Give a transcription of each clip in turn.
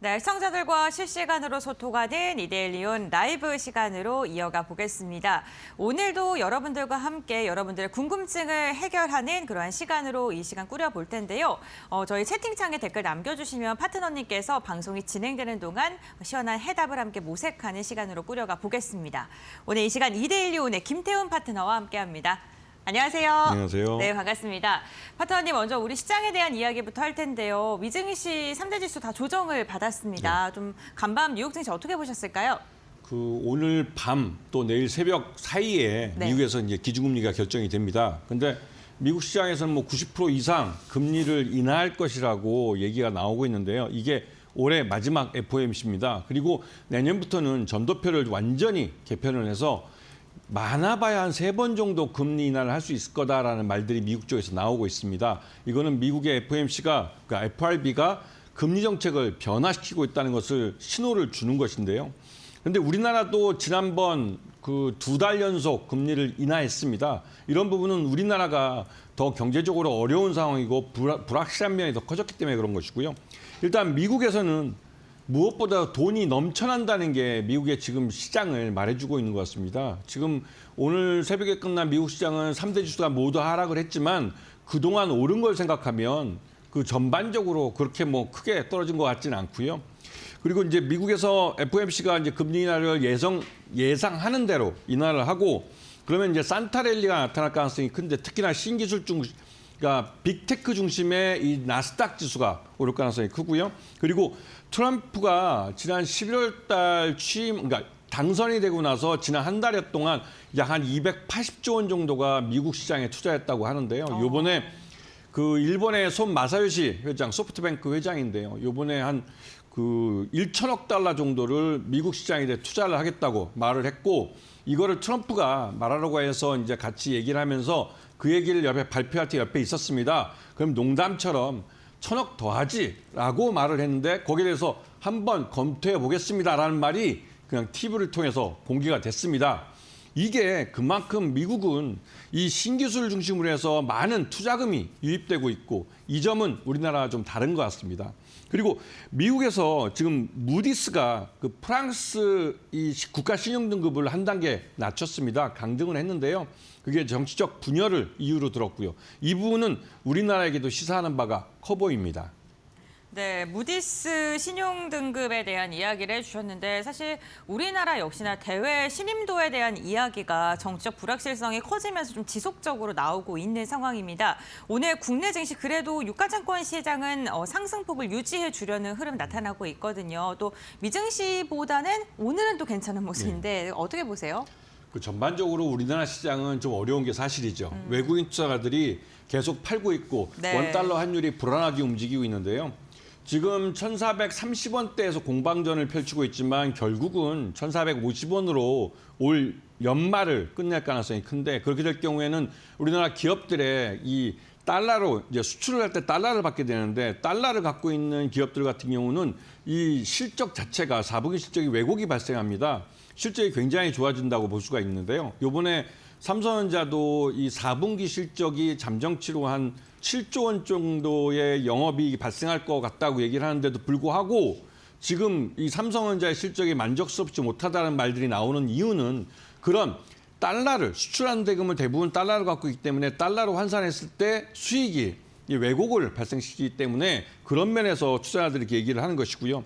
네, 시청자들과 실시간으로 소통하는 이데일리온 라이브 시간으로 이어가 보겠습니다. 오늘도 여러분들과 함께 여러분들의 궁금증을 해결하는 그러한 시간으로 이 시간 꾸려볼 텐데요. 저희 채팅창에 댓글 남겨주시면 파트너님께서 방송이 진행되는 동안 시원한 해답을 함께 모색하는 시간으로 꾸려가 보겠습니다. 오늘 이 시간 이데일리온의 김태훈 파트너와 함께합니다. 안녕하세요. 안녕하세요. 네, 반갑습니다. 파트너님, 먼저 우리 시장에 대한 이야기부터 할 텐데요. 미증시 3대 지수 다 조정을 받았습니다. 네. 좀 간밤 뉴욕 증시 어떻게 보셨을까요? 오늘 밤 또 내일 새벽 사이에 네. 미국에서 이제 기준금리가 결정이 됩니다. 근데 미국 시장에서는 뭐 90% 이상 금리를 인하할 것이라고 얘기가 나오고 있는데요. 이게 올해 마지막 FOMC입니다. 그리고 내년부터는 전도표를 완전히 개편을 해서 많아봐야 한 3번 정도 금리 인하를 할 수 있을 거다라는 말들이 미국 쪽에서 나오고 있습니다. 이거는 미국의 FOMC가, 그러니까 FRB가 금리 정책을 변화시키고 있다는 것을 신호를 주는 것인데요. 그런데 우리나라도 지난번 그 2달 연속 금리를 인하했습니다. 이런 부분은 우리나라가 더 경제적으로 어려운 상황이고 불확실한 면이 더 커졌기 때문에 그런 것이고요. 일단 미국에서는 무엇보다 돈이 넘쳐난다는 게 미국의 지금 시장을 말해주고 있는 것 같습니다. 지금 오늘 새벽에 끝난 미국 시장은 3대 지수가 모두 하락을 했지만 그동안 오른 걸 생각하면 그 전반적으로 그렇게 뭐 크게 떨어진 것 같지는 않고요. 그리고 이제 미국에서 FOMC가 이제 금리 인하를 예상하는 대로 인하를 하고 그러면 이제 산타랠리가 나타날 가능성이 큰데 특히나 신기술 그러니까 빅테크 중심의 이 나스닥 지수가 오를 가능성이 크고요. 그리고 트럼프가 지난 11월 달 그러니까 당선이 되고 나서 지난 한 달여 동안 약 한 280조 원 정도가 미국 시장에 투자했다고 하는데요. 요번에 그 일본의 손 마사요시 회장, 소프트뱅크 회장인데요. 요번에 한 그 1천억 달러 정도를 미국 시장에 투자를 하겠다고 말을 했고 이거를 트럼프가 말하라고 해서 이제 같이 얘기를 하면서 그 얘기를 옆에 발표할 때 옆에 있었습니다. 그럼 농담처럼 1,000억 더 하지라고 말을 했는데 거기에 대해서 한번 검토해 보겠습니다라는 말이 그냥 TV를 통해서 공개가 됐습니다. 이게 그만큼 미국은 이 신기술 중심으로 해서 많은 투자금이 유입되고 있고 이 점은 우리나라와 좀 다른 것 같습니다. 그리고 미국에서 지금 무디스가 그 프랑스 이 국가 신용 등급을 한 단계 낮췄습니다. 강등을 했는데요. 그게 정치적 분열을 이유로 들었고요. 이 부분은 우리나라에게도 시사하는 바가 커 보입니다. 네, 무디스 신용 등급에 대한 이야기를 해주셨는데 사실 우리나라 역시나 대외 신임도에 대한 이야기가 정치적 불확실성이 커지면서 좀 지속적으로 나오고 있는 상황입니다. 오늘 국내 증시 그래도 유가증권 시장은 상승폭을 유지해 주려는 흐름 나타나고 있거든요. 또 미증시보다는 오늘은 또 괜찮은 모습인데 어떻게 보세요? 그 전반적으로 우리나라 시장은 좀 어려운 게 사실이죠. 외국인 투자가들이 계속 팔고 있고 네. 원달러 환율이 불안하게 움직이고 있는데요. 지금 1,430원대에서 공방전을 펼치고 있지만 결국은 1,450원으로 올 연말을 끝낼 가능성이 큰데 그렇게 될 경우에는 우리나라 기업들의 이 달러로 이제 수출을 할 때 달러를 받게 되는데 달러를 갖고 있는 기업들 같은 경우는 이 실적 자체가 4분기 실적이 왜곡이 발생합니다. 실적이 굉장히 좋아진다고 볼 수가 있는데요. 이번에 삼성전자도 이 4분기 실적이 잠정치로 한 7조 원 정도의 영업이익이 발생할 것 같다고 얘기를 하는데도 불구하고 지금 이 삼성전자의 실적이 만족스럽지 못하다는 말들이 나오는 이유는 그런 달러를 수출하는 대금을 대부분 달러를 갖고 있기 때문에 달러로 환산했을 때 수익이 왜곡을 발생시키기 때문에 그런 면에서 투자자들이 이렇게 얘기를 하는 것이고요.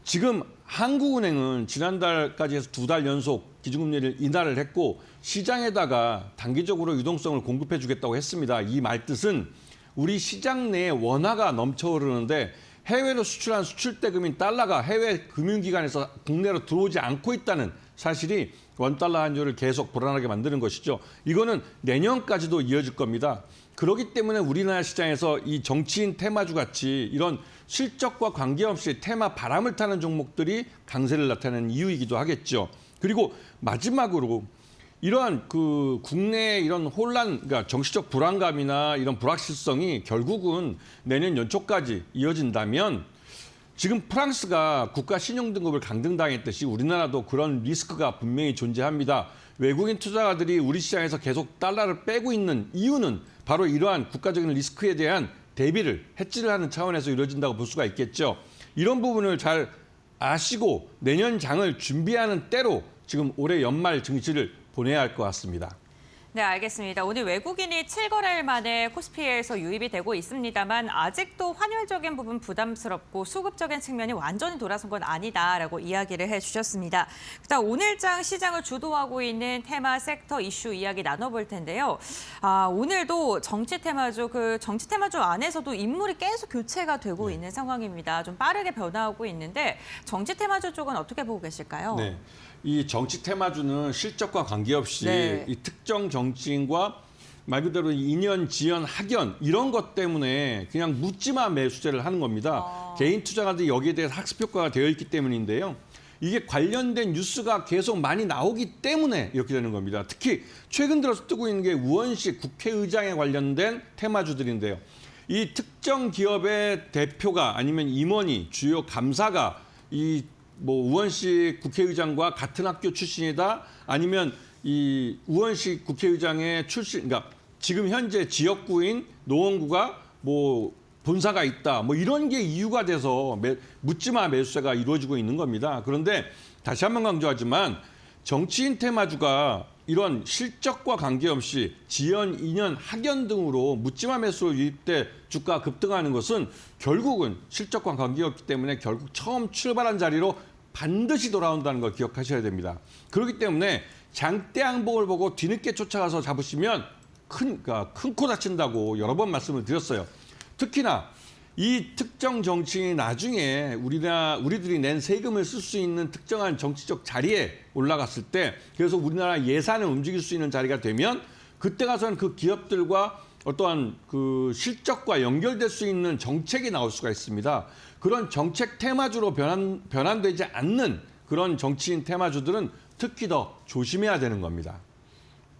지금 한국은행은 지난달까지 해서 2달 연속 기준금리를 인하를 했고 시장에다가 단기적으로 유동성을 공급해 주겠다고 했습니다. 이 말뜻은 우리 시장 내에 원화가 넘쳐흐르는데 해외로 수출한 수출대금인 달러가 해외 금융기관에서 국내로 들어오지 않고 있다는 사실이 원달러 환율을 계속 불안하게 만드는 것이죠. 이거는 내년까지도 이어질 겁니다. 그렇기 때문에 우리나라 시장에서 이 정치인 테마주 같이 이런 실적과 관계없이 테마 바람을 타는 종목들이 강세를 나타내는 이유이기도 하겠죠. 그리고 마지막으로 이러한 그 국내의 이런 혼란, 그러니까 정치적 불안감이나 이런 불확실성이 결국은 내년 연초까지 이어진다면 지금 프랑스가 국가 신용 등급을 강등당했듯이 우리나라도 그런 리스크가 분명히 존재합니다. 외국인 투자가들이 우리 시장에서 계속 달러를 빼고 있는 이유는 바로 이러한 국가적인 리스크에 대한 대비를 해지를 하는 차원에서 이루어진다고 볼 수가 있겠죠. 이런 부분을 잘 아시고 내년 장을 준비하는 때로 지금 올해 연말 증시를 보내야 할 것 같습니다. 네, 알겠습니다. 오늘 외국인이 7거래일 만에 코스피에서 유입이 되고 있습니다만 아직도 환율적인 부분 부담스럽고 수급적인 측면이 완전히 돌아선 건 아니다라고 이야기를 해주셨습니다. 그다음 오늘장 시장을 주도하고 있는 테마 섹터 이슈 이야기 나눠볼 텐데요. 오늘도 정치 테마주, 정치 테마주 안에서도 인물이 계속 교체가 되고 있는 상황입니다. 좀 빠르게 변화하고 있는데 정치 테마주 쪽은 어떻게 보고 계실까요? 네. 이 정치 테마주는 실적과 관계없이 네. 이 특정 정치인과 말 그대로 인연, 지연, 학연 이런 것 때문에 그냥 묻지마 매수세를 하는 겁니다. 개인 투자가들이 여기에 대해서 학습 효과가 되어 있기 때문인데요. 이게 관련된 뉴스가 계속 많이 나오기 때문에 이렇게 되는 겁니다. 특히 최근 들어서 뜨고 있는 게 우원식 국회의장에 관련된 테마주들인데요. 이 특정 기업의 대표가 아니면 임원이 주요 감사가 우원식 국회의장과 같은 학교 출신이다 아니면 이 우원식 국회의장의 출신, 그러니까 지금 현재 지역구인 노원구가 본사가 있다, 이런 게 이유가 돼서 묻지마 매수세가 이루어지고 있는 겁니다. 그런데 다시 한번 강조하지만 정치인 테마주가 이런 실적과 관계없이 지연, 인연, 학연 등으로 묻지마 매수로 유입돼 주가 급등하는 것은 결국은 실적과 관계없기 때문에 결국 처음 출발한 자리로 반드시 돌아온다는 걸 기억하셔야 됩니다. 그렇기 때문에 장대 항복을 보고 뒤늦게 쫓아가서 잡으시면 큰 코 다친다고 여러 번 말씀을 드렸어요. 특히나 이 특정 정치인이 나중에 우리들이 낸 세금을 쓸 수 있는 특정한 정치적 자리에 올라갔을 때 그래서 우리나라 예산을 움직일 수 있는 자리가 되면 그때 가서는 그 기업들과 어떠한 그 실적과 연결될 수 있는 정책이 나올 수가 있습니다. 그런 정책 테마주로 변환되지 않는 그런 정치인 테마주들은 특히 더 조심해야 되는 겁니다.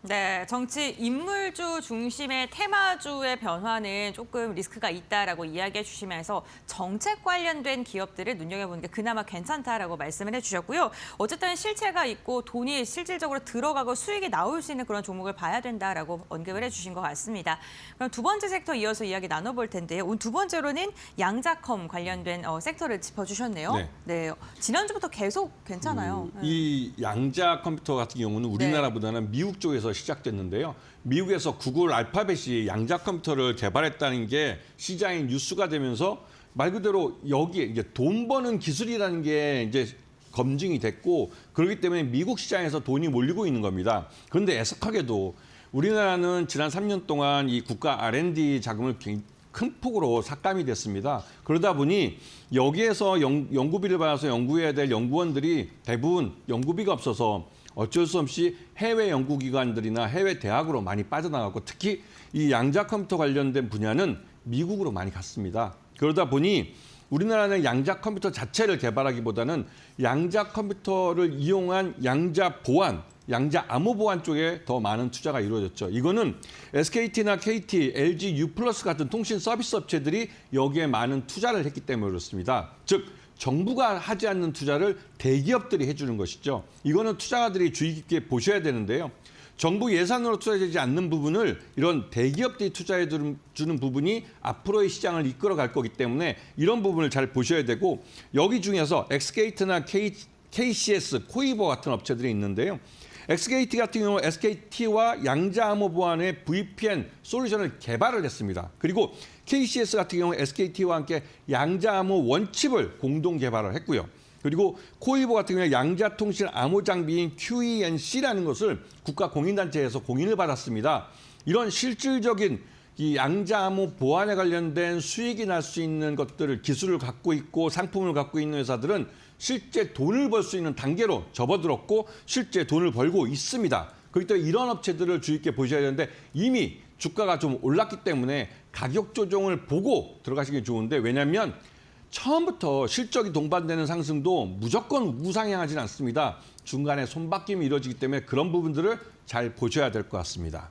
네, 정치 인물주 중심의 테마주의 변화는 조금 리스크가 있다라고 이야기해 주시면서 정책 관련된 기업들을 눈여겨보는 게 그나마 괜찮다라고 말씀을 해주셨고요. 어쨌든 실체가 있고 돈이 실질적으로 들어가고 수익이 나올 수 있는 그런 종목을 봐야 된다라고 언급을 해주신 것 같습니다. 그럼 두 번째 섹터 이어서 이야기 나눠볼 텐데요. 오늘 두 번째로는 양자컴 관련된 섹터를 짚어주셨네요. 네. 네, 지난주부터 계속 괜찮아요. 이 양자 컴퓨터 같은 경우는 우리나라보다는 미국 쪽에서 시작됐는데요. 미국에서 구글 알파벳이 양자 컴퓨터를 개발했다는 게 시장의 뉴스가 되면서 말 그대로 여기에 이제 돈 버는 기술이라는 게 이제 검증이 됐고 그렇기 때문에 미국 시장에서 돈이 몰리고 있는 겁니다. 그런데 애석하게도 우리나라는 지난 3년 동안 이 국가 R&D 자금을 큰 폭으로 삭감이 됐습니다. 그러다 보니 여기에서 연구비를 받아서 연구해야 될 연구원들이 대부분 연구비가 없어서 어쩔 수 없이 해외 연구기관들이나 해외 대학으로 많이 빠져나갔고 특히 이 양자 컴퓨터 관련된 분야는 미국으로 많이 갔습니다. 그러다 보니 우리나라는 양자 컴퓨터 자체를 개발하기보다는 양자 컴퓨터를 이용한 양자 보안, 양자 암호 보안 쪽에 더 많은 투자가 이루어졌죠. 이거는 SKT나 KT, LG, U+ 같은 통신 서비스 업체들이 여기에 많은 투자를 했기 때문에 그렇습니다. 즉 정부가 하지 않는 투자를 대기업들이 해주는 것이죠. 이거는 투자가들이 주의 깊게 보셔야 되는데요. 정부 예산으로 투자되지 않는 부분을 이런 대기업들이 투자해 주는 부분이 앞으로의 시장을 이끌어갈 거기 때문에 이런 부분을 잘 보셔야 되고 여기 중에서 엑스게이트나 KCS, 코이버 같은 업체들이 있는데요. 엑스게이트 같은 경우 SKT와 양자암호 보안의 VPN 솔루션을 개발을 했습니다. 그리고 KCS 같은 경우 SKT와 함께 양자암호 원칩을 공동 개발을 했고요. 그리고 코이버 같은 경우에 양자통신 암호 장비인 QENC라는 것을 국가 공인단체에서 공인을 받았습니다. 이런 실질적인 이 양자암호 보안에 관련된 수익이 날 수 있는 것들을 기술을 갖고 있고 상품을 갖고 있는 회사들은 실제 돈을 벌 수 있는 단계로 접어들었고 실제 돈을 벌고 있습니다. 그렇기 때문에 이런 업체들을 주의 깊게 보셔야 되는데 이미 주가가 좀 올랐기 때문에 가격 조정을 보고 들어가시기 좋은데 왜냐하면 처음부터 실적이 동반되는 상승도 무조건 우상향하지는 않습니다. 중간에 손바뀜이 이루어지기 때문에 그런 부분들을 잘 보셔야 될 것 같습니다.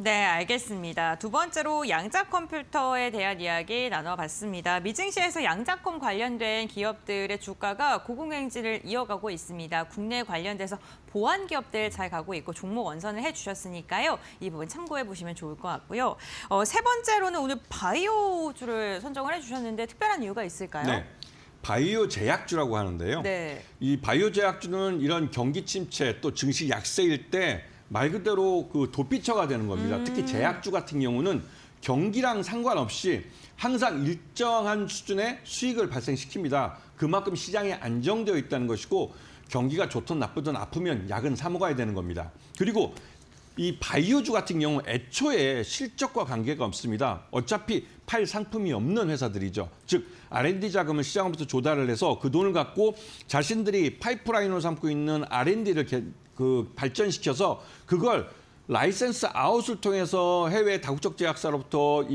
네, 알겠습니다. 두 번째로 양자 컴퓨터에 대한 이야기 나눠봤습니다. 미증시에서 양자컴 관련된 기업들의 주가가 고공행진을 이어가고 있습니다. 국내 관련돼서 보안 기업들 잘 가고 있고 종목 원선을 해주셨으니까요. 이 부분 참고해 보시면 좋을 것 같고요. 세 번째로는 오늘 바이오주를 선정을 해주셨는데 특별한 이유가 있을까요? 네. 바이오 제약주라고 하는데요. 네. 이 바이오 제약주는 이런 경기 침체 또 증시 약세일 때 말 그대로 그 도피처가 되는 겁니다. 특히 제약주 같은 경우는 경기랑 상관없이 항상 일정한 수준의 수익을 발생시킵니다. 그만큼 시장이 안정되어 있다는 것이고 경기가 좋든 나쁘든 아프면 약은 사 먹어야 되는 겁니다. 그리고 이 바이오주 같은 경우 애초에 실적과 관계가 없습니다. 어차피 팔 상품이 없는 회사들이죠. 즉 R&D 자금을 시장으로부터 조달을 해서 그 돈을 갖고 자신들이 파이프라인으로 삼고 있는 R&D를 발전시켜서 그걸 라이센스 아웃을 통해서 해외 다국적 제약사로부터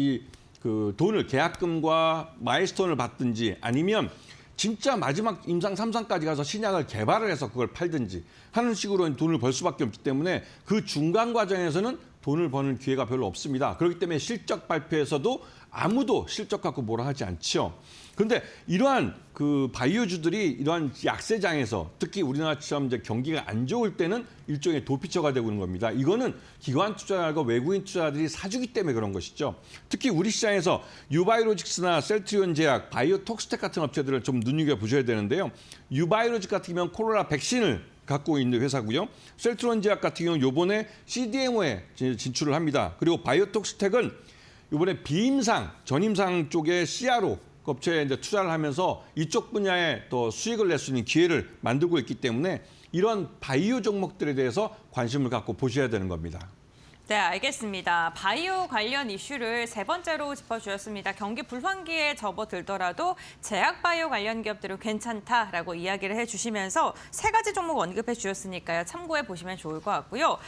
그 돈을 계약금과 마일스톤을 받든지 아니면 진짜 마지막 임상 3상까지 가서 신약을 개발을 해서 그걸 팔든지 하는 식으로 돈을 벌 수밖에 없기 때문에 그 중간 과정에서는 돈을 버는 기회가 별로 없습니다. 그렇기 때문에 실적 발표에서도 아무도 실적 갖고 뭐라 하지 않죠. 그런데 이러한 그 바이오주들이 이러한 약세장에서 특히 우리나라처럼 이제 경기가 안 좋을 때는 일종의 도피처가 되고 있는 겁니다. 이거는 기관 투자자과 외국인 투자자들이 사주기 때문에 그런 것이죠. 특히 우리 시장에서 유바이로직스나 셀트리온 제약, 바이오톡스텍 같은 업체들을 좀 눈여겨보셔야 되는데요. 유바이로직 같은 경우는 코로나 백신을 갖고 있는 회사고요. 셀트리온 제약 같은 경우는 이번에 CDMO에 진출을 합니다. 그리고 바이오톡스텍은 이번에 비임상, 전임상 쪽에 CRO 업체에 이제 투자를 하면서 이쪽 분야에 더 수익을 낼 수 있는 기회를 만들고 있기 때문에 이런 바이오 종목들에 대해서 관심을 갖고 보셔야 되는 겁니다. 네, 알겠습니다. 바이오 관련 이슈를 세 번째로 짚어주셨습니다. 경기 불황기에 접어들더라도 제약 바이오 관련 기업들은 괜찮다라고 이야기를 해주시면서 세 가지 종목 언급해 주셨으니까요. 참고해 보시면 좋을 것 같고요.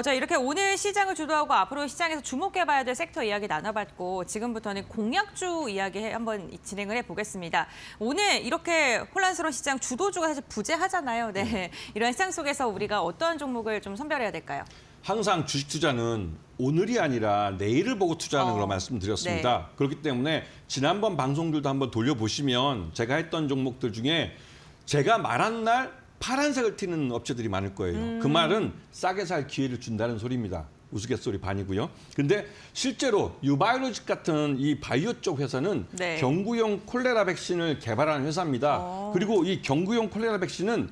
자, 이렇게 오늘 시장을 주도하고 앞으로 시장에서 주목해봐야 될 섹터 이야기 나눠봤고 지금부터는 공약주 이야기 한번 진행을 해보겠습니다. 오늘 이렇게 혼란스러운 시장 주도주가 사실 부재하잖아요. 네, 이런 시장 속에서 우리가 어떤 종목을 좀 선별해야 될까요? 항상 주식 투자는 오늘이 아니라 내일을 보고 투자하는 걸 말씀드렸습니다. 네. 그렇기 때문에 지난번 방송들도 한번 돌려보시면 제가 했던 종목들 중에 제가 말한 날 파란색을 띠는 업체들이 많을 거예요. 그 말은 싸게 살 기회를 준다는 소리입니다. 우스갯소리 반이고요. 근데 실제로 유바이로직 같은 이 바이오 쪽 회사는 네. 경구용 콜레라 백신을 개발하는 회사입니다. 그리고 이 경구용 콜레라 백신은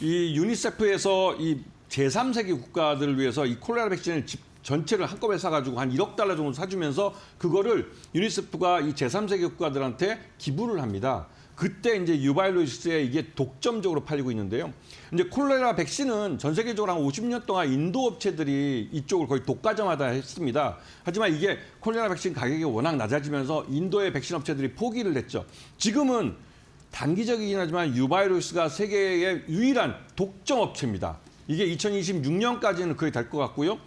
이 유니세프에서 이 제3세계 국가들을 위해서 이 콜레라 백신을 전체를 한꺼번에 사가지고 한 1억 달러 정도 사주면서 그거를 유니세프가 이 제3세계 국가들한테 기부를 합니다. 그때 이제 유바이로직스에 이게 독점적으로 팔리고 있는데요. 이제 콜레라 백신은 전 세계적으로 한 50년 동안 인도 업체들이 이쪽을 거의 독과점하다 했습니다. 하지만 이게 콜레라 백신 가격이 워낙 낮아지면서 인도의 백신 업체들이 포기를 했죠. 지금은 단기적이긴 하지만 유바이로직스가 세계의 유일한 독점 업체입니다. 이게 2026년까지는 그게 될 것 같고요.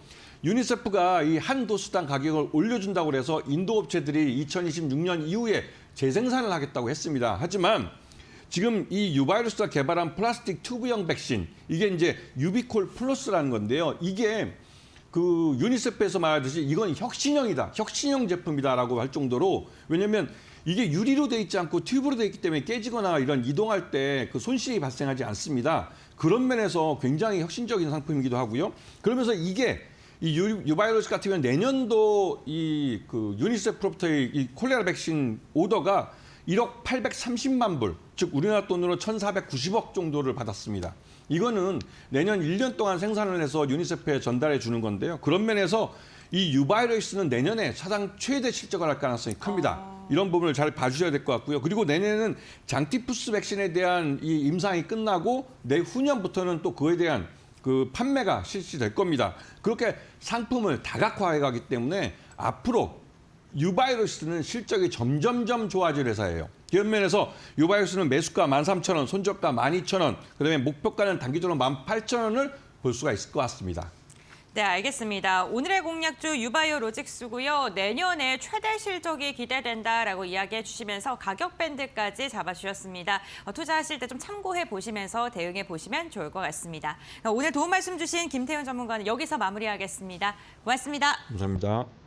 유니세프가 이 한 도수당 가격을 올려준다고 해서 인도 업체들이 2026년 이후에 재생산을 하겠다고 했습니다. 하지만 지금 이 유바이로스가 개발한 플라스틱 튜브형 백신, 이게 이제 유비콜 플러스라는 건데요. 이게 그 유니세프에서 말하듯이 이건 혁신형이다, 혁신형 제품이다라고 할 정도로, 왜냐하면 이게 유리로 돼 있지 않고 튜브로 돼 있기 때문에 깨지거나 이런 이동할 때 그 손실이 발생하지 않습니다. 그런 면에서 굉장히 혁신적인 상품이기도 하고요. 그러면서 이게 이 유바이로직 같은 경우는 내년도 이 그 유니세프로부터의 이 콜레라 백신 오더가 1억 830만 불, 즉 우리나라 돈으로 1,490억 정도를 받았습니다. 이거는 내년 1년 동안 생산을 해서 유니세프에 전달해 주는 건데요. 그런 면에서 이 유바이로직스는 내년에 사상 최대 실적을 할 가능성이 큽니다. 이런 부분을 잘 봐주셔야 될 것 같고요. 그리고 내년에는 장티푸스 백신에 대한 이 임상이 끝나고 내후년부터는 또 그에 대한 그 판매가 실시될 겁니다. 그렇게 상품을 다각화해 가기 때문에 앞으로 유바이로직스는 실적이 점점점 좋아질 회사예요. 이런 면에서 유바이로직스는 매수가 13,000원, 손절가 12,000원, 그다음에 목표가는 단기적으로 18,000원을 볼 수가 있을 것 같습니다. 네, 알겠습니다. 오늘의 공략주 유바이오로직스고요. 내년에 최대 실적이 기대된다라고 이야기해 주시면서 가격 밴드까지 잡아주셨습니다. 투자하실 때 좀 참고해 보시면서 대응해 보시면 좋을 것 같습니다. 오늘 도움 말씀 주신 김태훈 전문가는 여기서 마무리하겠습니다. 고맙습니다. 감사합니다.